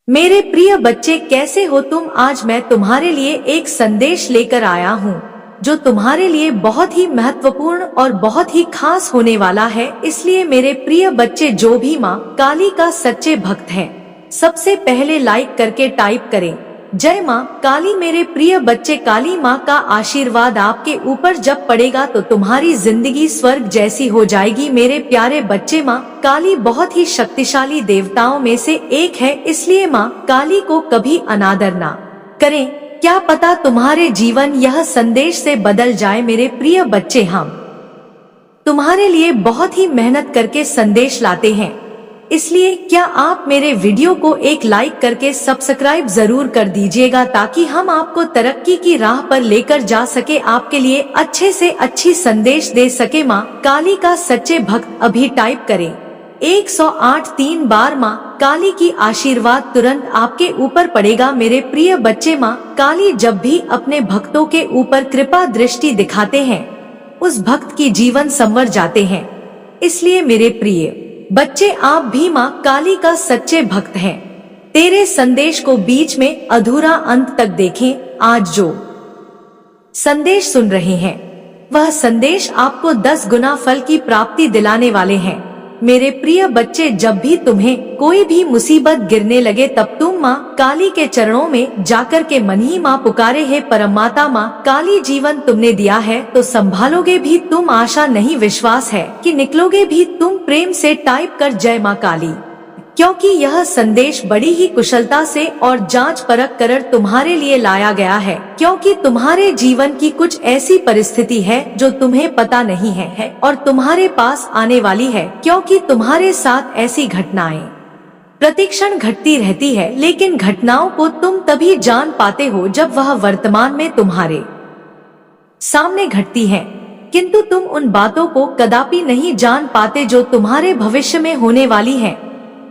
मेरे प्रिय बच्चे, कैसे हो तुम? आज मैं तुम्हारे लिए एक संदेश लेकर आया हूँ जो तुम्हारे लिए बहुत ही महत्वपूर्ण और बहुत ही खास होने वाला है। इसलिए मेरे प्रिय बच्चे, जो भी माँ काली का सच्चे भक्त हैं, सबसे पहले लाइक करके टाइप करें जय माँ काली। मेरे प्रिय बच्चे, काली माँ का आशीर्वाद आपके ऊपर जब पड़ेगा तो तुम्हारी जिंदगी स्वर्ग जैसी हो जाएगी। मेरे प्यारे बच्चे, माँ काली बहुत ही शक्तिशाली देवताओं में से एक है, इसलिए माँ काली को कभी अनादर ना करें। क्या पता तुम्हारे जीवन यह संदेश से बदल जाए। मेरे प्रिय बच्चे, हम तुम्हारे लिए बहुत ही मेहनत करके संदेश लाते हैं, इसलिए क्या आप मेरे वीडियो को एक लाइक करके सब्सक्राइब जरूर कर दीजिएगा ताकि हम आपको तरक्की की राह पर लेकर जा सके, आपके लिए अच्छे से अच्छी संदेश दे सके। माँ काली का सच्चे भक्त अभी टाइप करें 108 3 बार। माँ काली की आशीर्वाद तुरंत आपके ऊपर पड़ेगा। मेरे प्रिय बच्चे, माँ काली जब भी अपने भक्तों के ऊपर कृपा दृष्टि दिखाते हैं, उस भक्त की जीवन संवर जाते हैं। इसलिए मेरे प्रिय बच्चे, आप भी माँ काली का सच्चे भक्त हैं। तेरे संदेश को बीच में अधूरा अंत तक देखें। आज जो संदेश सुन रहे हैं, वह संदेश आपको 10 गुना फल की प्राप्ति दिलाने वाले हैं। मेरे प्रिय बच्चे, जब भी तुम्हें कोई भी मुसीबत गिरने लगे, तब तुम माँ काली के चरणों में जाकर के मन ही माँ पुकारे, हे परमाता माँ काली, जीवन तुमने दिया है तो संभालोगे भी तुम। आशा नहीं, विश्वास है कि निकलोगे भी तुम। प्रेम से टाइप कर जय माँ काली, क्योंकि यह संदेश बड़ी ही कुशलता से और जांच परख कर तुम्हारे लिए लाया गया है, क्योंकि तुम्हारे जीवन की कुछ ऐसी परिस्थिति है जो तुम्हें पता नहीं है और तुम्हारे पास आने वाली है, क्योंकि तुम्हारे साथ ऐसी घटनाएं प्रतिक्षण घटती रहती है, लेकिन घटनाओं को तुम तभी जान पाते हो जब वह वर्तमान में तुम्हारे सामने घटती है, किंतु तुम उन बातों को कदापि नहीं जान पाते जो तुम्हारे भविष्य में होने वाली है,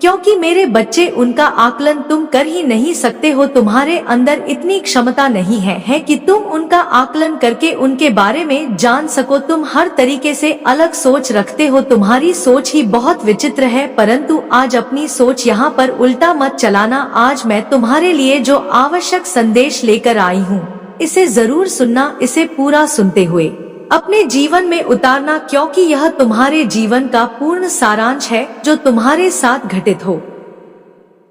क्योंकि मेरे बच्चे उनका आकलन तुम कर ही नहीं सकते हो। तुम्हारे अंदर इतनी क्षमता नहीं है कि तुम उनका आकलन करके उनके बारे में जान सको। तुम हर तरीके से अलग सोच रखते हो, तुम्हारी सोच ही बहुत विचित्र है। परंतु आज अपनी सोच यहाँ पर उल्टा मत चलाना। आज मैं तुम्हारे लिए जो आवश्यक संदेश लेकर आई हूँ, इसे जरूर सुनना। इसे पूरा सुनते हुए अपने जीवन में उतारना, क्योंकि यह तुम्हारे जीवन का पूर्ण सारांश है जो तुम्हारे साथ घटित हो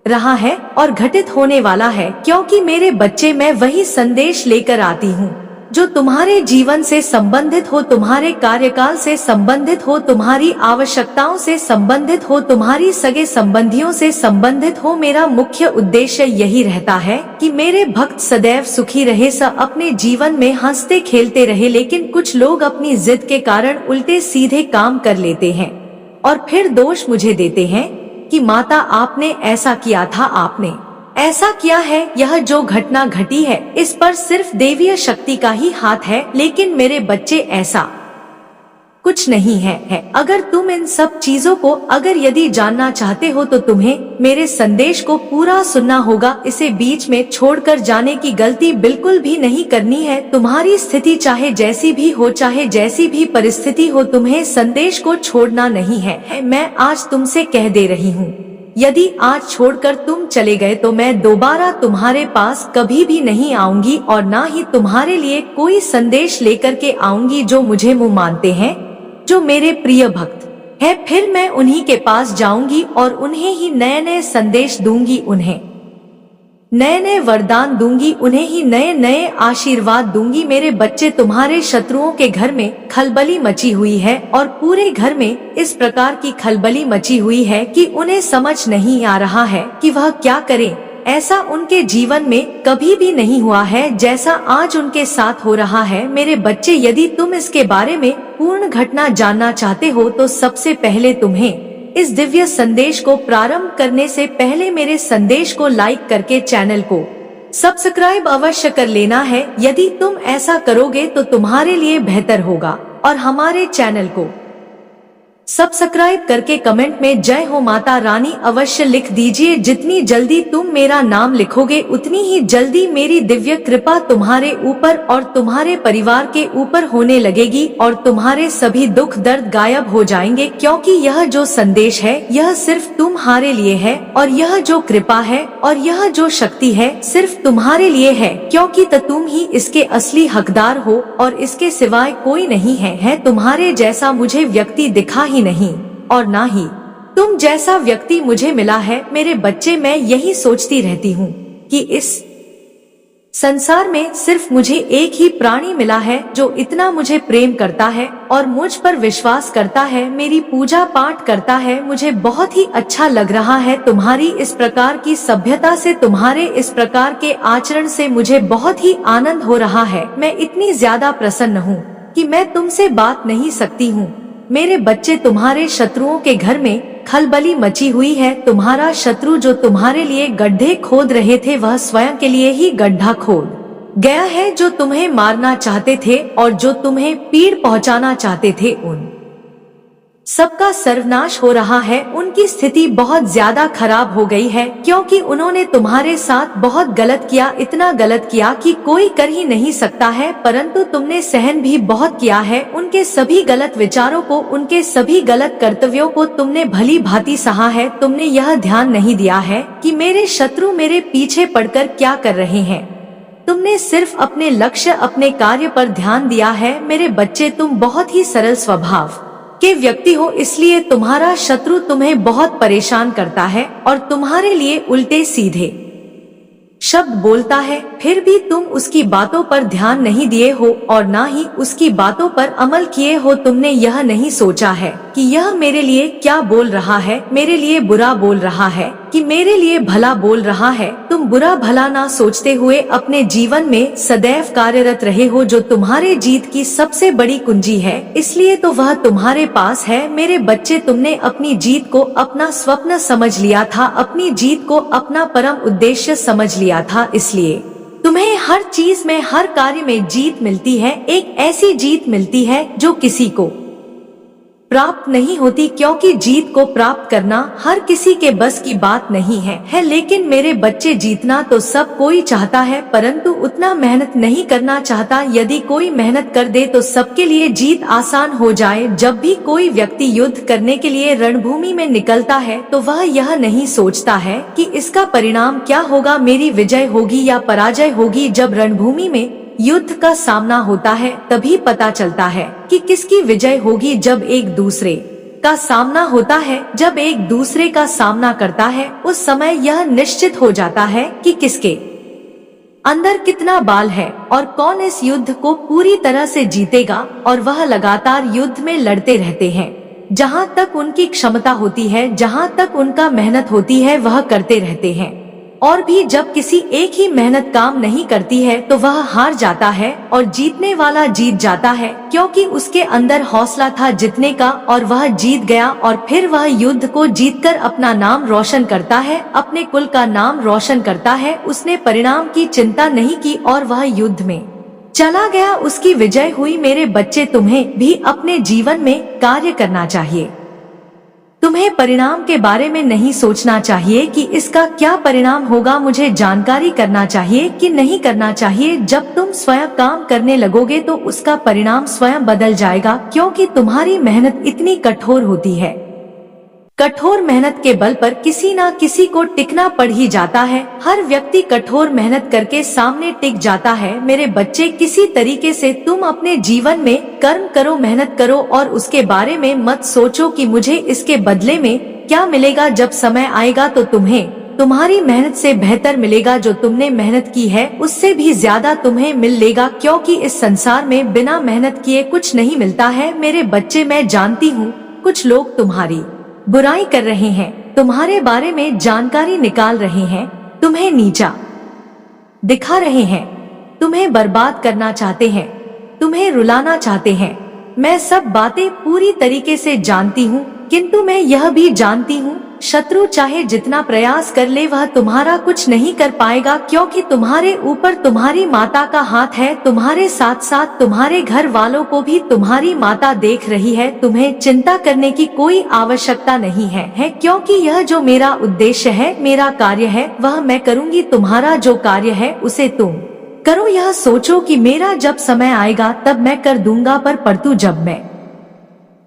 रहा है और घटित होने वाला है। क्योंकि मेरे बच्चे, मैं वही संदेश लेकर आती हूँ जो तुम्हारे जीवन से संबंधित हो, तुम्हारे कार्यकाल से संबंधित हो, तुम्हारी आवश्यकताओं से संबंधित हो, तुम्हारी सगे संबंधियों से संबंधित हो। मेरा मुख्य उद्देश्य यही रहता है कि मेरे भक्त सदैव सुखी रहे, सब अपने जीवन में हंसते खेलते रहे। लेकिन कुछ लोग अपनी जिद के कारण उल्टे सीधे काम कर लेते हैं और फिर दोष मुझे देते हैं कि माता आपने ऐसा किया था, आपने ऐसा किया है। यह जो घटना घटी है, इस पर सिर्फ देवीय शक्ति का ही हाथ है। लेकिन मेरे बच्चे, ऐसा कुछ नहीं है। अगर तुम इन सब चीजों को यदि जानना चाहते हो तो तुम्हें मेरे संदेश को पूरा सुनना होगा। इसे बीच में छोड़कर जाने की गलती बिल्कुल भी नहीं करनी है। तुम्हारी स्थिति चाहे जैसी भी हो, चाहे जैसी भी परिस्थिति हो, तुम्हें संदेश को छोड़ना नहीं है। मैं आज तुमसे कह दे रही हूँ, यदि आज छोड़कर तुम चले गए तो मैं दोबारा तुम्हारे पास कभी भी नहीं आऊंगी और ना ही तुम्हारे लिए कोई संदेश लेकर के आऊंगी। जो मुझे मुंह मानते हैं, जो मेरे प्रिय भक्त है, फिर मैं उन्हीं के पास जाऊंगी और उन्हें ही नए नए संदेश दूंगी, उन्हें नए नए वरदान दूंगी, उन्हें ही नए नए आशीर्वाद दूंगी। मेरे बच्चे, तुम्हारे शत्रुओं के घर में खलबली मची हुई है और पूरे घर में इस प्रकार की खलबली मची हुई है कि उन्हें समझ नहीं आ रहा है कि वह क्या करें। ऐसा उनके जीवन में कभी भी नहीं हुआ है जैसा आज उनके साथ हो रहा है। मेरे बच्चे, यदि तुम इसके बारे में पूर्ण घटना जानना चाहते हो तो सबसे पहले तुम्हें इस दिव्य संदेश को प्रारंभ करने से पहले मेरे संदेश को लाइक करके चैनल को सब्सक्राइब अवश्य कर लेना है। यदि तुम ऐसा करोगे तो तुम्हारे लिए बेहतर होगा और हमारे चैनल को सब्सक्राइब करके कमेंट में जय हो माता रानी अवश्य लिख दीजिए। जितनी जल्दी तुम मेरा नाम लिखोगे उतनी ही जल्दी मेरी दिव्य कृपा तुम्हारे ऊपर और तुम्हारे परिवार के ऊपर होने लगेगी और तुम्हारे सभी दुख दर्द गायब हो जाएंगे, क्योंकि यह जो संदेश है यह सिर्फ तुम्हारे लिए है और यह जो कृपा है और यह जो शक्ति है सिर्फ तुम्हारे लिए है, क्योंकि तुम ही इसके असली हकदार हो और इसके सिवाय कोई नहीं है। तुम्हारे जैसा मुझे व्यक्ति दिखा ही नहीं और ना ही तुम जैसा व्यक्ति मुझे मिला है। मेरे बच्चे, मैं यही सोचती रहती हूँ कि इस संसार में सिर्फ मुझे एक ही प्राणी मिला है जो इतना मुझे प्रेम करता है और मुझ पर विश्वास करता है, मेरी पूजा पाठ करता है। मुझे बहुत ही अच्छा लग रहा है तुम्हारी इस प्रकार की सभ्यता से, तुम्हारे इस प्रकार के आचरण से मुझे बहुत ही आनंद हो रहा है। मैं इतनी ज्यादा प्रसन्न हूँ कि मैं तुमसे बात नहीं सकती हूँ। मेरे बच्चे, तुम्हारे शत्रुओं के घर में खलबली मची हुई है। तुम्हारा शत्रु जो तुम्हारे लिए गड्ढे खोद रहे थे वह स्वयं के लिए ही गड्ढा खोद गया है। जो तुम्हें मारना चाहते थे और जो तुम्हें पीड़ पहुंचाना चाहते थे उन सबका सर्वनाश हो रहा है। उनकी स्थिति बहुत ज्यादा खराब हो गई है, क्योंकि उन्होंने तुम्हारे साथ बहुत गलत किया, इतना गलत किया कि कोई कर ही नहीं सकता है। परंतु तुमने सहन भी बहुत किया है। उनके सभी गलत विचारों को, उनके सभी गलत कर्तव्यों को तुमने भली भांति सहा है। तुमने यह ध्यान नहीं दिया है कि मेरे शत्रु मेरे पीछे पड़कर क्या कर रहे हैं। तुमने सिर्फ अपने लक्ष्य, अपने कार्य पर ध्यान दिया है। मेरे बच्चे, तुम बहुत ही सरल स्वभाव के व्यक्ति हो, इसलिए तुम्हारा शत्रु तुम्हें बहुत परेशान करता है और तुम्हारे लिए उल्टे सीधे शब्द बोलता है। फिर भी तुम उसकी बातों पर ध्यान नहीं दिए हो और ना ही उसकी बातों पर अमल किए हो। तुमने यह नहीं सोचा है कि यह मेरे लिए क्या बोल रहा है, मेरे लिए बुरा बोल रहा है कि मेरे लिए भला बोल रहा है। तुम बुरा भला ना सोचते हुए अपने जीवन में सदैव कार्यरत रहे हो, जो तुम्हारे जीत की सबसे बड़ी कुंजी है। इसलिए तो वह तुम्हारे पास है। मेरे बच्चे, तुमने अपनी जीत को अपना स्वप्न समझ लिया था, अपनी जीत को अपना परम उद्देश्य समझ लिया था। इसलिए तुम्हें हर चीज में, हर कार्य में जीत मिलती है। एक ऐसी जीत मिलती है जो किसी को प्राप्त नहीं होती, क्योंकि जीत को प्राप्त करना हर किसी के बस की बात नहीं है। लेकिन मेरे बच्चे, जीतना तो सब कोई चाहता है, परंतु उतना मेहनत नहीं करना चाहता। यदि कोई मेहनत कर दे तो सबके लिए जीत आसान हो जाए। जब भी कोई व्यक्ति युद्ध करने के लिए रणभूमि में निकलता है तो वह यह नहीं सोचता है कि इसका परिणाम क्या होगा, मेरी विजय होगी या पराजय होगी। जब रणभूमि में युद्ध का सामना होता है तभी पता चलता है कि किसकी विजय होगी। जब एक दूसरे का सामना होता है, जब एक दूसरे का सामना करता है, उस समय यह निश्चित हो जाता है कि किसके अंदर कितना बाल है और कौन इस युद्ध को पूरी तरह से जीतेगा। और वह लगातार युद्ध में लड़ते रहते हैं। जहाँ तक उनकी क्षमता होती है, जहाँ तक उनका मेहनत होती है, वह करते रहते हैं। और भी जब किसी एक ही मेहनत काम नहीं करती है तो वह हार जाता है और जीतने वाला जीत जाता है, क्योंकि उसके अंदर हौसला था जीतने का और वह जीत गया। और फिर वह युद्ध को जीतकर अपना नाम रोशन करता है, अपने कुल का नाम रोशन करता है। उसने परिणाम की चिंता नहीं की और वह युद्ध में चला गया, उसकी विजय हुई। मेरे बच्चे, तुम्हें भी अपने जीवन में कार्य करना चाहिए। तुम्हें परिणाम के बारे में नहीं सोचना चाहिए कि इसका क्या परिणाम होगा, मुझे जानकारी करना चाहिए कि नहीं करना चाहिए। जब तुम स्वयं काम करने लगोगे तो उसका परिणाम स्वयं बदल जाएगा, क्योंकि तुम्हारी मेहनत इतनी कठोर होती है। कठोर मेहनत के बल पर किसी ना किसी को टिकना पड़ ही जाता है। हर व्यक्ति कठोर मेहनत करके सामने टिक जाता है। मेरे बच्चे, किसी तरीके से तुम अपने जीवन में कर्म करो, मेहनत करो और उसके बारे में मत सोचो कि मुझे इसके बदले में क्या मिलेगा। जब समय आएगा तो तुम्हें तुम्हारी मेहनत से बेहतर मिलेगा। जो तुमने मेहनत की है उससे भी ज्यादा तुम्हें मिल लेगा, क्योंकि इस संसार में बिना मेहनत किए कुछ नहीं मिलता है। मेरे बच्चे, मैं जानती हूँ कुछ लोग तुम्हारी बुराई कर रहे हैं, तुम्हारे बारे में जानकारी निकाल रहे हैं, तुम्हें नीचा दिखा रहे हैं, तुम्हें बर्बाद करना चाहते हैं, तुम्हें रुलाना चाहते हैं। मैं सब बातें पूरी तरीके से जानती हूँ, किंतु मैं यह भी जानती हूँ शत्रु चाहे जितना प्रयास कर ले वह तुम्हारा कुछ नहीं कर पाएगा, क्योंकि तुम्हारे ऊपर तुम्हारी माता का हाथ है। तुम्हारे साथ साथ तुम्हारे घर वालों को भी तुम्हारी माता देख रही है। तुम्हें चिंता करने की कोई आवश्यकता नहीं है, क्योंकि यह जो मेरा उद्देश्य है, मेरा कार्य है, वह मैं करूँगी। तुम्हारा जो कार्य है उसे तुम करो। यह सोचो कि मेरा जब समय आएगा तब मैं कर दूंगा, परंतु जब मैं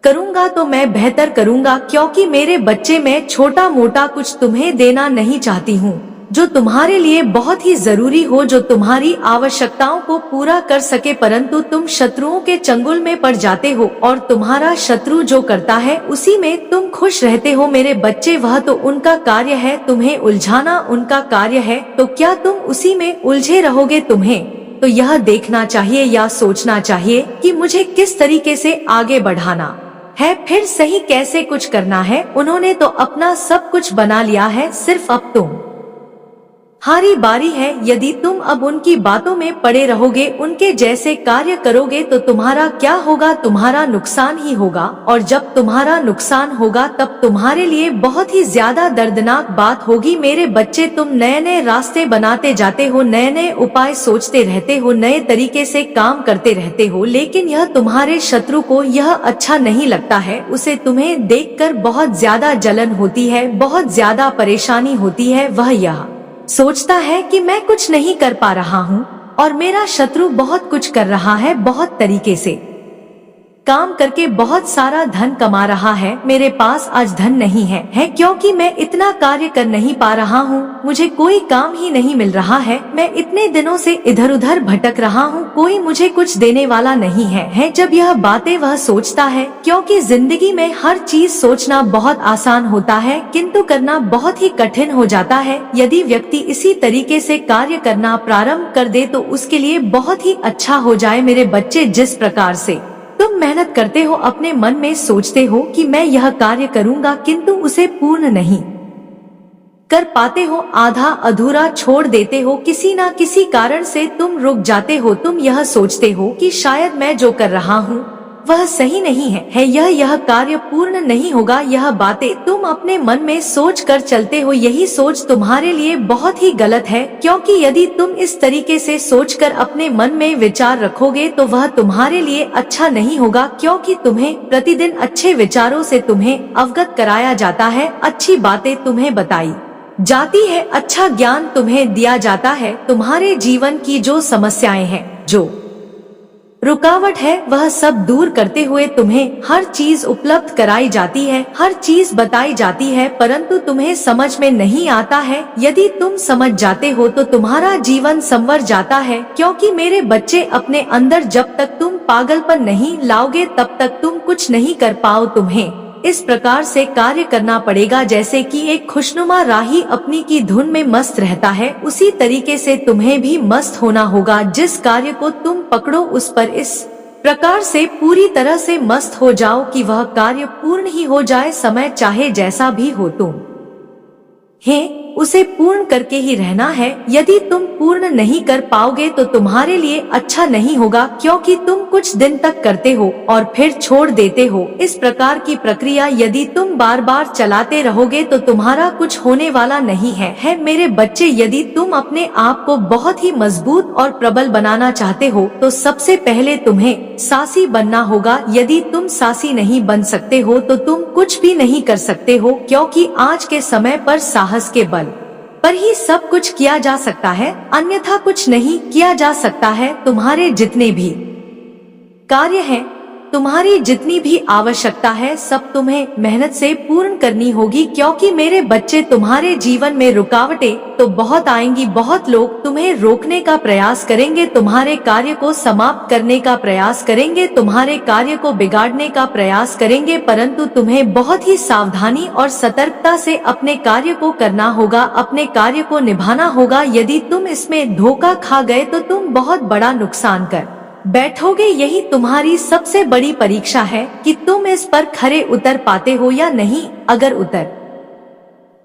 करूंगा तो मैं बेहतर करूंगा, क्योंकि मेरे बच्चे, मैं छोटा मोटा कुछ तुम्हें देना नहीं चाहती हूँ, जो तुम्हारे लिए बहुत ही जरूरी हो, जो तुम्हारी आवश्यकताओं को पूरा कर सके। परंतु तुम शत्रुओं के चंगुल में पड़ जाते हो और तुम्हारा शत्रु जो करता है उसी में तुम खुश रहते हो। मेरे बच्चे, वह तो उनका कार्य है, तुम्हें उलझाना उनका कार्य है, तो क्या तुम उसी में उलझे रहोगे? तुम्हें तो यह देखना चाहिए या सोचना चाहिए कि मुझे किस तरीके से आगे बढ़ाना है, फिर सही कैसे कुछ करना है। उन्होंने तो अपना सब कुछ बना लिया है, सिर्फ अब तुम्हारी बारी है। यदि तुम अब उनकी बातों में पड़े रहोगे, उनके जैसे कार्य करोगे, तो तुम्हारा क्या होगा? तुम्हारा नुकसान ही होगा। और जब तुम्हारा नुकसान होगा तब तुम्हारे लिए बहुत ही ज्यादा दर्दनाक बात होगी। मेरे बच्चे, तुम नए नए रास्ते बनाते जाते हो, नए नए उपाय सोचते रहते हो, नए तरीके से काम करते रहते हो, लेकिन यह तुम्हारे शत्रु को यह अच्छा नहीं लगता है। उसे तुम्हें देखकर बहुत ज्यादा जलन होती है, बहुत ज्यादा परेशानी होती है। वह यह सोचता है कि मैं कुछ नहीं कर पा रहा हूँ और मेरा शत्रु बहुत कुछ कर रहा है, बहुत तरीके से काम करके बहुत सारा धन कमा रहा है। मेरे पास आज धन नहीं है, क्योंकि मैं इतना कार्य कर नहीं पा रहा हूँ, मुझे कोई काम ही नहीं मिल रहा है। मैं इतने दिनों से इधर उधर भटक रहा हूँ, कोई मुझे कुछ देने वाला नहीं है। जब यह बातें वह सोचता है, क्योंकि जिंदगी में हर चीज सोचना बहुत आसान होता है, किंतु करना बहुत ही कठिन हो जाता है। यदि व्यक्ति इसी तरीके से कार्य करना प्रारंभ कर दे तो उसके लिए बहुत ही अच्छा हो जाए। मेरे बच्चे, जिस प्रकार से तुम मेहनत करते हो, अपने मन में सोचते हो कि मैं यह कार्य करूंगा, किंतु उसे पूर्ण नहीं कर पाते हो, आधा अधूरा छोड़ देते हो, किसी ना किसी कारण से तुम रुक जाते हो। तुम यह सोचते हो कि शायद मैं जो कर रहा हूँ वह सही नहीं है, यह कार्य पूर्ण नहीं होगा। यह बातें तुम अपने मन में सोच कर चलते हो। यही सोच तुम्हारे लिए बहुत ही गलत है, क्योंकि यदि तुम इस तरीके से सोचकर अपने मन में विचार रखोगे तो वह तुम्हारे लिए अच्छा नहीं होगा, क्योंकि तुम्हें प्रतिदिन अच्छे विचारों से तुम्हें अवगत कराया जाता है, अच्छी बातें तुम्हें बताई जाती है, अच्छा ज्ञान तुम्हें दिया जाता है। तुम्हारे जीवन की जो समस्याएं हैं, जो रुकावट है, वह सब दूर करते हुए तुम्हें हर चीज उपलब्ध कराई जाती है, हर चीज बताई जाती है, परंतु तुम्हें समझ में नहीं आता है। यदि तुम समझ जाते हो तो तुम्हारा जीवन संवर जाता है, क्योंकि मेरे बच्चे, अपने अंदर जब तक तुम पागलपन नहीं लाओगे तब तक तुम कुछ नहीं कर पाओ। तुम्हें इस प्रकार से कार्य करना पड़ेगा जैसे कि एक खुशनुमा राही अपनी की धुन में मस्त रहता है, उसी तरीके से तुम्हें भी मस्त होना होगा। जिस कार्य को तुम पकड़ो उस पर इस प्रकार से पूरी तरह से मस्त हो जाओ कि वह कार्य पूर्ण ही हो जाए। समय चाहे जैसा भी हो, उसे पूर्ण करके ही रहना है। यदि तुम पूर्ण नहीं कर पाओगे तो तुम्हारे लिए अच्छा नहीं होगा, क्योंकि तुम कुछ दिन तक करते हो और फिर छोड़ देते हो। इस प्रकार की प्रक्रिया यदि तुम बार बार चलाते रहोगे तो तुम्हारा कुछ होने वाला नहीं है। मेरे बच्चे, यदि तुम अपने आप को बहुत ही मजबूत और प्रबल बनाना चाहते हो तो सबसे पहले तुम्हें साहसी बनना होगा। यदि तुम साहसी नहीं बन सकते हो तो तुम कुछ भी नहीं कर सकते हो, क्योंकि आज के समय पर साहस के बल पर ही सब कुछ किया जा सकता है, अन्यथा कुछ नहीं किया जा सकता है। तुम्हारे जितने भी कार्य हैं, तुम्हारी जितनी भी आवश्यकता है, सब तुम्हें मेहनत से पूर्ण करनी होगी, क्योंकि मेरे बच्चे, तुम्हारे जीवन में रुकावटें तो बहुत आएंगी। बहुत लोग तुम्हें रोकने का प्रयास करेंगे, तुम्हारे कार्य को समाप्त करने का प्रयास करेंगे, तुम्हारे कार्य को बिगाड़ने का प्रयास करेंगे, परंतु तुम्हें बहुत ही सावधानी और सतर्कता से अपने कार्य को करना होगा, अपने कार्य को निभाना होगा। यदि तुम इसमें धोखा खा गए तो तुम बहुत बड़ा नुकसान कर बैठोगे। यही तुम्हारी सबसे बड़ी परीक्षा है कि तुम इस पर खरे उतर पाते हो या नहीं। अगर उतर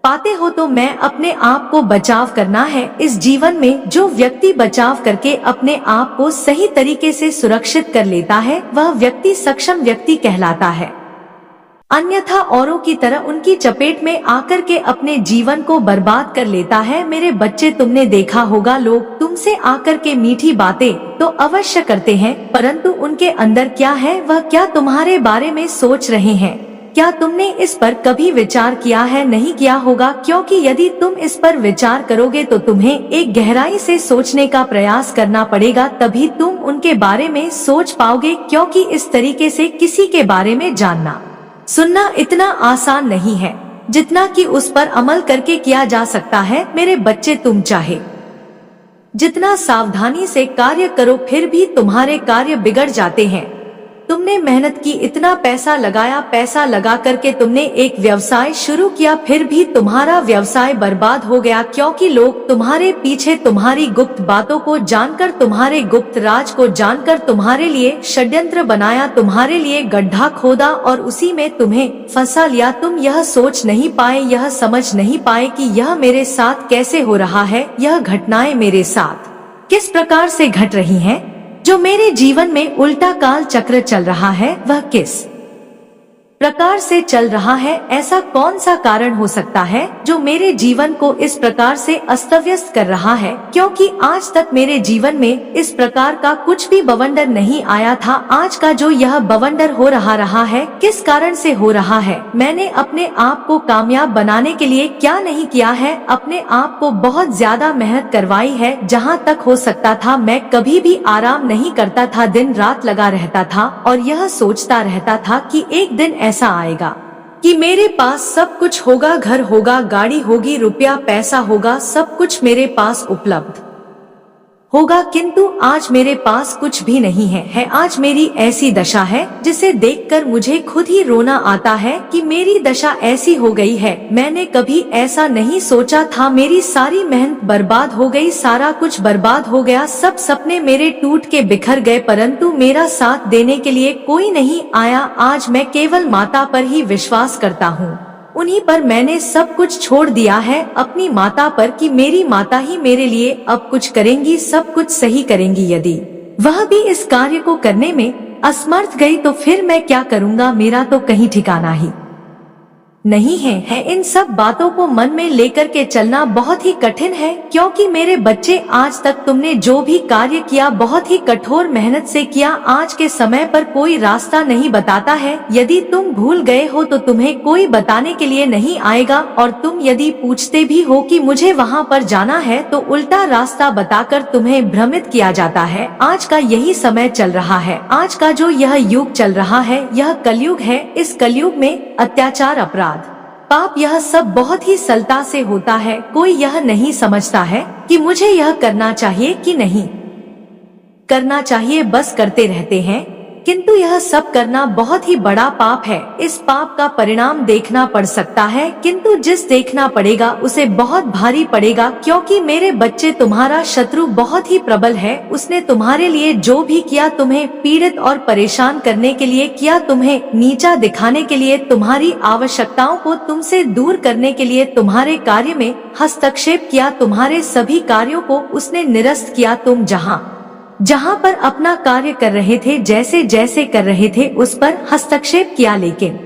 पाते हो तो मैं अपने आप को बचाव करना है। इस जीवन में जो व्यक्ति बचाव करके अपने आप को सही तरीके से सुरक्षित कर लेता है, वह व्यक्ति सक्षम व्यक्ति कहलाता है। अन्यथा औरों की तरह उनकी चपेट में आकर के अपने जीवन को बर्बाद कर लेता है। मेरे बच्चे, तुमने देखा होगा लोग तुमसे आकर के मीठी बातें तो अवश्य करते हैं, परंतु उनके अंदर क्या है, वह क्या तुम्हारे बारे में सोच रहे हैं? क्या तुमने इस पर कभी विचार किया है? नहीं किया होगा, क्योंकि यदि तुम इस पर विचार करोगे तो तुम्हें एक गहराई से सोचने का प्रयास करना पड़ेगा, तभी तुम उनके बारे में सोच पाओगे। क्योंकि इस तरीके से किसी के बारे में जानना सुनना इतना आसान नहीं है जितना कि उस पर अमल करके किया जा सकता है। मेरे बच्चे, तुम चाहे जितना सावधानी से कार्य करो, फिर भी तुम्हारे कार्य बिगड़ जाते हैं। तुमने मेहनत की, इतना पैसा लगाया, पैसा लगा करके तुमने एक व्यवसाय शुरू किया, फिर भी तुम्हारा व्यवसाय बर्बाद हो गया, क्योंकि लोग तुम्हारे पीछे तुम्हारी गुप्त बातों को जानकर, तुम्हारे गुप्त राज को जानकर तुम्हारे लिए षड्यंत्र बनाया, तुम्हारे लिए गड्ढा खोदा और उसी में तुम्हें फंसा लिया। तुम यह सोच नहीं पाए, यह समझ नहीं पाए कि यह मेरे साथ कैसे हो रहा है, यह घटनाएं मेरे साथ किस प्रकार से घट रही हैं। जो मेरे जीवन में उल्टा काल चक्र चल रहा है, वह किस प्रकार से चल रहा है? ऐसा कौन सा कारण हो सकता है जो मेरे जीवन को इस प्रकार से अस्त व्यस्त कर रहा है? क्योंकि आज तक मेरे जीवन में इस प्रकार का कुछ भी बवंडर नहीं आया था। आज का जो यह बवंडर हो रहा है, किस कारण से हो रहा है? मैंने अपने आप को कामयाब बनाने के लिए क्या नहीं किया है? अपने आप को बहुत ज्यादा मेहनत करवाई है। जहाँ तक हो सकता था मैं कभी भी आराम नहीं करता था, दिन रात लगा रहता था और यह सोचता रहता था कि एक दिन ऐसा आएगा कि मेरे पास सब कुछ होगा, घर होगा, गाड़ी होगी, रुपया पैसा होगा, सब कुछ मेरे पास उपलब्ध होगा। किंतु आज मेरे पास कुछ भी नहीं है। आज मेरी ऐसी दशा है जिसे देखकर मुझे खुद ही रोना आता है कि मेरी दशा ऐसी हो गई है। मैंने कभी ऐसा नहीं सोचा था। मेरी सारी मेहनत बर्बाद हो गई, सारा कुछ बर्बाद हो गया, सब सपने मेरे टूट के बिखर गए, परंतु मेरा साथ देने के लिए कोई नहीं आया। आज मैं केवल माता पर ही विश्वास करता हूँ, उन्हीं पर मैंने सब कुछ छोड़ दिया है, अपनी माता पर, कि मेरी माता ही मेरे लिए अब कुछ करेंगी, सब कुछ सही करेंगी। यदि वह भी इस कार्य को करने में असमर्थ गई तो फिर मैं क्या करूँगा? मेरा तो कहीं ठिकाना ही नहीं है। इन सब बातों को मन में लेकर के चलना बहुत ही कठिन है, क्योंकि मेरे बच्चे, आज तक तुमने जो भी कार्य किया बहुत ही कठोर मेहनत से किया। आज के समय पर कोई रास्ता नहीं बताता है। यदि तुम भूल गए हो तो तुम्हें कोई बताने के लिए नहीं आएगा, और तुम यदि पूछते भी हो कि मुझे वहाँ पर जाना है तो उल्टा रास्ता बताकर तुम्हें भ्रमित किया जाता है। आज का यही समय चल रहा है। आज का जो यह युग चल रहा है, यह कलयुग है। इस कलयुग में अत्याचार, अपराध, पाप, यह सब बहुत ही सरलता से होता है। कोई यह नहीं समझता है कि मुझे यह करना चाहिए कि नहीं करना चाहिए, बस करते रहते हैं। किंतु यह सब करना बहुत ही बड़ा पाप है। इस पाप का परिणाम देखना पड़ सकता है, किंतु जिस देखना पड़ेगा उसे बहुत भारी पड़ेगा, क्योंकि मेरे बच्चे, तुम्हारा शत्रु बहुत ही प्रबल है। उसने तुम्हारे लिए जो भी किया, तुम्हें पीड़ित और परेशान करने के लिए किया, तुम्हें नीचा दिखाने के लिए, तुम्हारी आवश्यकताओं को तुमसे दूर करने के लिए तुम्हारे कार्य में हस्तक्षेप किया, तुम्हारे सभी कार्यों को उसने निरस्त किया। तुम जहाँ पर अपना कार्य कर रहे थे, जैसे जैसे कर रहे थे, उस पर हस्तक्षेप किया, लेकिन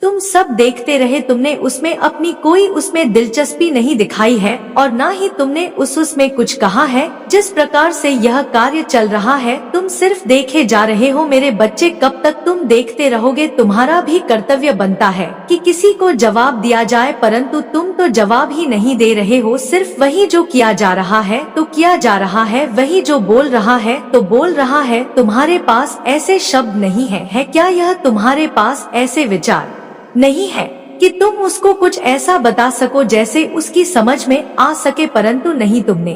तुम सब देखते रहे। तुमने उसमें अपनी कोई उसमें दिलचस्पी नहीं दिखाई है, और ना ही तुमने उसमें कुछ कहा है। जिस प्रकार से यह कार्य चल रहा है, तुम सिर्फ देखे जा रहे हो। मेरे बच्चे, कब तक तुम देखते रहोगे? तुम्हारा भी कर्तव्य बनता है कि किसी को जवाब दिया जाए, परंतु तुम तो जवाब ही नहीं दे रहे हो। सिर्फ वही जो किया जा रहा है तो किया जा रहा है, वही जो बोल रहा है तो बोल रहा है। तुम्हारे पास ऐसे शब्द नहीं है क्या? यह तुम्हारे पास ऐसे विचार नहीं है कि तुम उसको कुछ ऐसा बता सको जैसे उसकी समझ में आ सके, परंतु नहीं, तुमने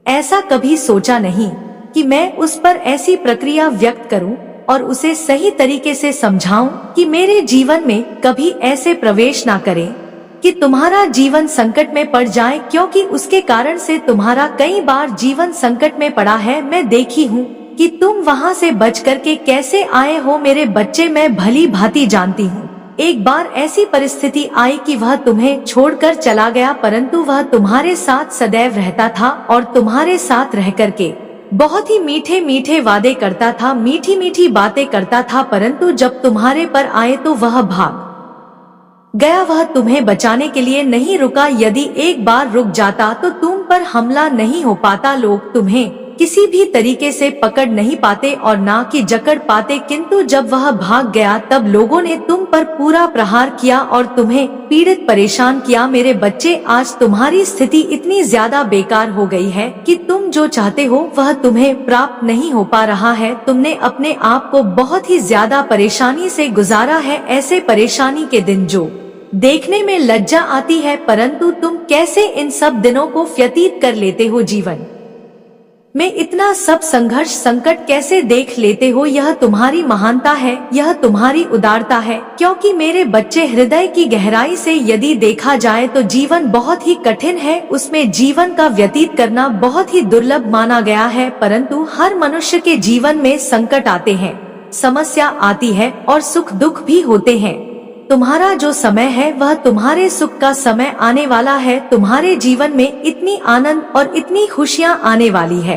ऐसा कभी सोचा नहीं कि मैं उस पर ऐसी प्रक्रिया व्यक्त करूं और उसे सही तरीके से समझाऊं कि मेरे जीवन में कभी ऐसे प्रवेश ना करे कि तुम्हारा जीवन संकट में पड़ जाए, क्योंकि उसके कारण से तुम्हारा कई बार जीवन संकट में पड़ा है। मैं देखी हूँ कि तुम वहाँ से बच करके कैसे आए हो। मेरे बच्चे, मैं भली भांति जानती हूँ। एक बार ऐसी परिस्थिति आई कि वह तुम्हें छोड़कर चला गया, परंतु वह तुम्हारे साथ सदैव रहता था और तुम्हारे साथ रह करके बहुत ही मीठे मीठे वादे करता था, मीठी मीठी बातें करता था, परंतु जब तुम्हारे पर आए तो वह भाग गया। वह तुम्हें बचाने के लिए नहीं रुका। यदि एक बार रुक जाता तो तुम पर हमला नहीं हो पाता। लोग तुम्हें किसी भी तरीके से पकड़ नहीं पाते और ना कि जकड़ पाते, किंतु जब वह भाग गया तब लोगों ने तुम पर पूरा प्रहार किया और तुम्हें पीड़ित परेशान किया। मेरे बच्चे, आज तुम्हारी स्थिति इतनी ज्यादा बेकार हो गई है कि तुम जो चाहते हो वह तुम्हें प्राप्त नहीं हो पा रहा है। तुमने अपने आप को बहुत ही ज्यादा परेशानी से गुजारा है, ऐसे परेशानी के दिन जो देखने में लज्जा आती है, परंतु तुम कैसे इन सब दिनों को व्यतीत कर लेते हो। जीवन में इतना सब संघर्ष संकट कैसे देख लेते हो। यह तुम्हारी महानता है, यह तुम्हारी उदारता है, क्योंकि मेरे बच्चे, हृदय की गहराई से यदि देखा जाए तो जीवन बहुत ही कठिन है। उसमें जीवन का व्यतीत करना बहुत ही दुर्लभ माना गया है, परंतु हर मनुष्य के जीवन में संकट आते हैं, समस्या आती है और सुख दुख भी होते हैं। तुम्हारा जो समय है वह तुम्हारे सुख का समय आने वाला है। तुम्हारे जीवन में इतनी आनंद और इतनी खुशियां आने वाली है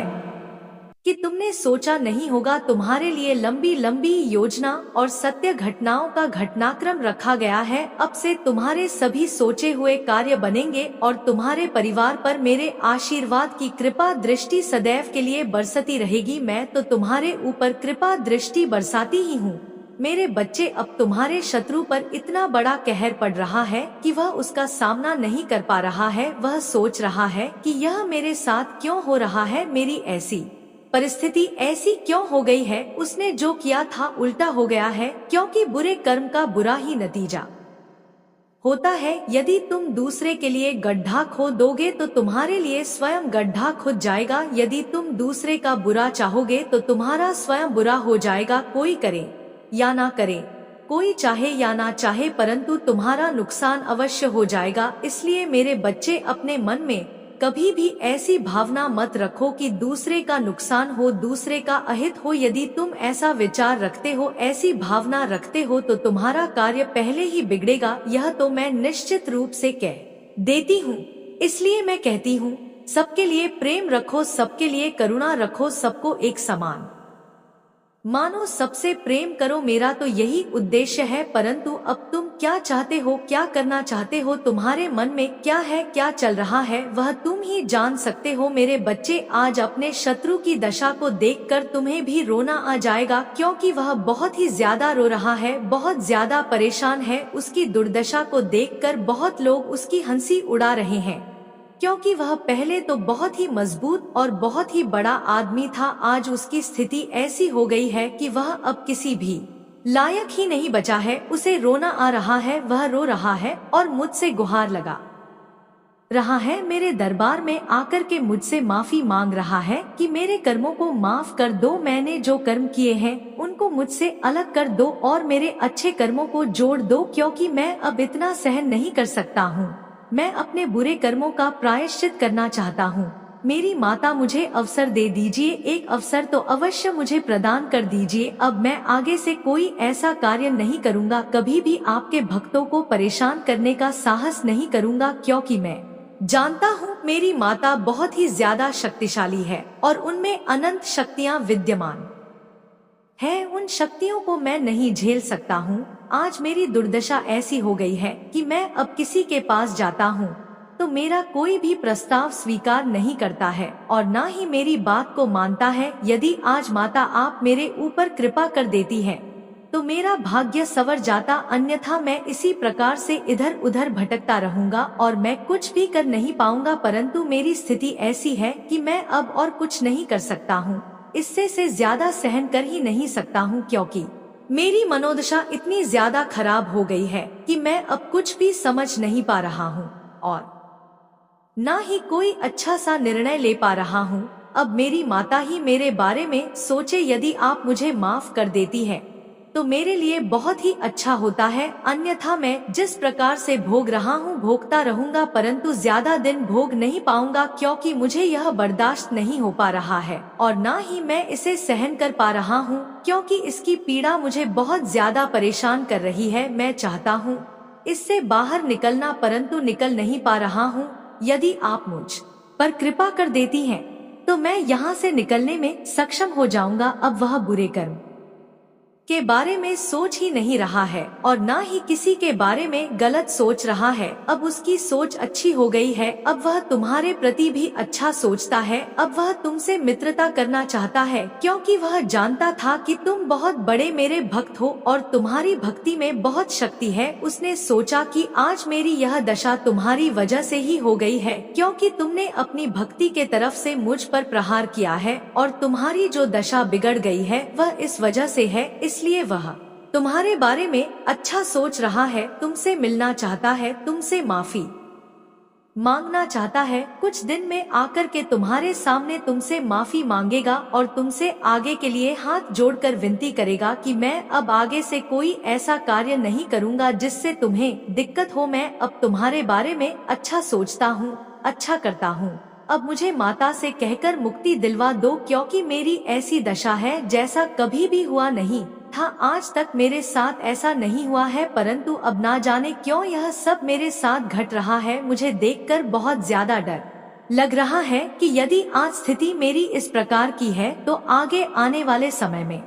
कि तुमने सोचा नहीं होगा। तुम्हारे लिए लंबी लंबी योजना और सत्य घटनाओं का घटनाक्रम रखा गया है। अब से तुम्हारे सभी सोचे हुए कार्य बनेंगे और तुम्हारे परिवार पर मेरे आशीर्वाद की कृपा दृष्टि सदैव के लिए बरसती रहेगी। मैं तो तुम्हारे ऊपर कृपा दृष्टि बरसाती ही हूँ। मेरे बच्चे, अब तुम्हारे शत्रु पर इतना बड़ा कहर पड़ रहा है कि वह उसका सामना नहीं कर पा रहा है। वह सोच रहा है कि यह मेरे साथ क्यों हो रहा है, मेरी ऐसी परिस्थिति ऐसी क्यों हो गई है। उसने जो किया था उल्टा हो गया है, क्योंकि बुरे कर्म का बुरा ही नतीजा होता है। यदि तुम दूसरे के लिए गड्ढा खोदोगे तो तुम्हारे लिए स्वयं गड्ढा खुद जाएगा। यदि तुम दूसरे का बुरा चाहोगे तो तुम्हारा स्वयं बुरा हो जाएगा। कोई करे या ना करे, कोई चाहे या ना चाहे, परंतु तुम्हारा नुकसान अवश्य हो जाएगा। इसलिए मेरे बच्चे, अपने मन में कभी भी ऐसी भावना मत रखो कि दूसरे का नुकसान हो, दूसरे का अहित हो। यदि तुम ऐसा विचार रखते हो, ऐसी भावना रखते हो, तो तुम्हारा कार्य पहले ही बिगड़ेगा। यह तो मैं निश्चित रूप से कह देती हूँ। इसलिए मैं कहती हूँ, सबके लिए प्रेम रखो, सबके लिए करुणा रखो, सबको एक समान मानो, सबसे प्रेम करो। मेरा तो यही उद्देश्य है। परंतु अब तुम क्या चाहते हो, क्या करना चाहते हो, तुम्हारे मन में क्या है, क्या चल रहा है, वह तुम ही जान सकते हो। मेरे बच्चे, आज अपने शत्रु की दशा को देखकर तुम्हें भी रोना आ जाएगा, क्योंकि वह बहुत ही ज्यादा रो रहा है, बहुत ज्यादा परेशान है। उसकी दुर्दशा को देखकर बहुत लोग उसकी हंसी उड़ा रहे हैं, क्योंकि वह पहले तो बहुत ही मजबूत और बहुत ही बड़ा आदमी था। आज उसकी स्थिति ऐसी हो गई है कि वह अब किसी भी लायक ही नहीं बचा है। उसे रोना आ रहा है, वह रो रहा है और मुझसे गुहार लगा रहा है। मेरे दरबार में आकर के मुझसे माफी मांग रहा है कि मेरे कर्मों को माफ कर दो, मैंने जो कर्म किए हैं उनको मुझसे अलग कर दो और मेरे अच्छे कर्मों को जोड़ दो, क्योंकि मैं अब इतना सहन नहीं कर सकता हूँ। मैं अपने बुरे कर्मों का प्रायश्चित करना चाहता हूँ। मेरी माता, मुझे अवसर दे दीजिए, एक अवसर तो अवश्य मुझे प्रदान कर दीजिए। अब मैं आगे से कोई ऐसा कार्य नहीं करूँगा, कभी भी आपके भक्तों को परेशान करने का साहस नहीं करूँगा, क्योंकि मैं जानता हूँ मेरी माता बहुत ही ज्यादा शक्तिशाली है और उनमें अनंत शक्तियाँ विद्यमान है। उन शक्तियों को मैं नहीं झेल सकता हूँ। आज मेरी दुर्दशा ऐसी हो गई है कि मैं अब किसी के पास जाता हूँ तो मेरा कोई भी प्रस्ताव स्वीकार नहीं करता है और ना ही मेरी बात को मानता है। यदि आज माता आप मेरे ऊपर कृपा कर देती है तो मेरा भाग्य संवर जाता, अन्यथा मैं इसी प्रकार से इधर उधर भटकता रहूंगा और मैं कुछ भी कर नहीं पाऊंगा। परंतु मेरी स्थिति ऐसी है कि मैं अब और कुछ नहीं कर सकता हूँ, इससे से ज्यादा सहन कर ही नहीं सकता हूँ, क्योंकि मेरी मनोदशा इतनी ज्यादा खराब हो गई है कि मैं अब कुछ भी समझ नहीं पा रहा हूँ और ना ही कोई अच्छा सा निर्णय ले पा रहा हूँ। अब मेरी माता ही मेरे बारे में सोचे। यदि आप मुझे माफ कर देती है तो मेरे लिए बहुत ही अच्छा होता है, अन्यथा मैं जिस प्रकार से भोग रहा हूँ भोगता रहूंगा, परंतु ज्यादा दिन भोग नहीं पाऊंगा, क्योंकि मुझे यह बर्दाश्त नहीं हो पा रहा है और ना ही मैं इसे सहन कर पा रहा हूँ, क्योंकि इसकी पीड़ा मुझे बहुत ज्यादा परेशान कर रही है। मैं चाहता हूँ इससे बाहर निकलना, परंतु निकल नहीं पा रहा हूँ। यदि आप मुझ पर कृपा कर देती हैं तो मैं यहाँ से निकलने में सक्षम हो जाऊंगा। अब वह बुरे कर्म के बारे में सोच ही नहीं रहा है और ना ही किसी के बारे में गलत सोच रहा है। अब उसकी सोच अच्छी हो गई है। अब वह तुम्हारे प्रति भी अच्छा सोचता है। अब वह तुमसे मित्रता करना चाहता है, क्योंकि वह जानता था कि तुम बहुत बड़े मेरे भक्त हो और तुम्हारी भक्ति में बहुत शक्ति है। उसने सोचा कि आज मेरी यह दशा तुम्हारी वजह से ही हो गई है, क्योंकि तुमने अपनी भक्ति के तरफ से मुझ पर प्रहार किया है और तुम्हारी जो दशा बिगड़ गई है वह इस वजह से है। इसलिए वह तुम्हारे बारे में अच्छा सोच रहा है, तुमसे मिलना चाहता है, तुमसे माफी मांगना चाहता है। कुछ दिन में आकर के तुम्हारे सामने तुमसे माफी मांगेगा और तुमसे आगे के लिए हाथ जोड़कर विनती करेगा कि मैं अब आगे से कोई ऐसा कार्य नहीं करूंगा जिससे तुम्हें दिक्कत हो। मैं अब तुम्हारे बारे में अच्छा सोचता हूँ, अच्छा करता हूँ। अब मुझे माता से कहकर मुक्ति दिलवा दो, क्योंकि मेरी ऐसी दशा है जैसा कभी भी हुआ नहीं था। आज तक मेरे साथ ऐसा नहीं हुआ है, परंतु अब ना जाने क्यों यह सब मेरे साथ घट रहा है। मुझे देखकर बहुत ज्यादा डर लग रहा है कि यदि आज स्थिति मेरी इस प्रकार की है तो आगे आने वाले समय में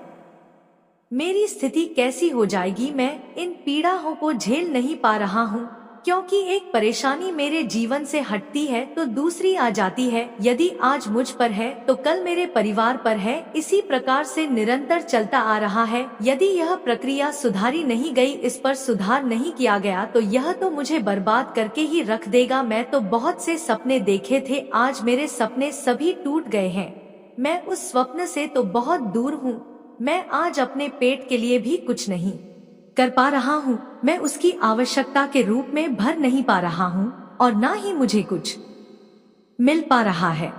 मेरी स्थिति कैसी हो जाएगी। मैं इन पीड़ाओं को झेल नहीं पा रहा हूँ, क्योंकि एक परेशानी मेरे जीवन से हटती है तो दूसरी आ जाती है। यदि आज मुझ पर है तो कल मेरे परिवार पर है। इसी प्रकार से निरंतर चलता आ रहा है। यदि यह प्रक्रिया सुधारी नहीं गई, इस पर सुधार नहीं किया गया, तो यह तो मुझे बर्बाद करके ही रख देगा। मैं तो बहुत से सपने देखे थे, आज मेरे सपने सभी टूट गए हैं। मैं उस स्वप्न से तो बहुत दूर हूँ। मैं आज अपने पेट के लिए भी कुछ नहीं कर पा रहा हूँ। मैं उसकी आवश्यकता के रूप में भर नहीं पा रहा हूँ और ना ही मुझे कुछ मिल पा रहा है।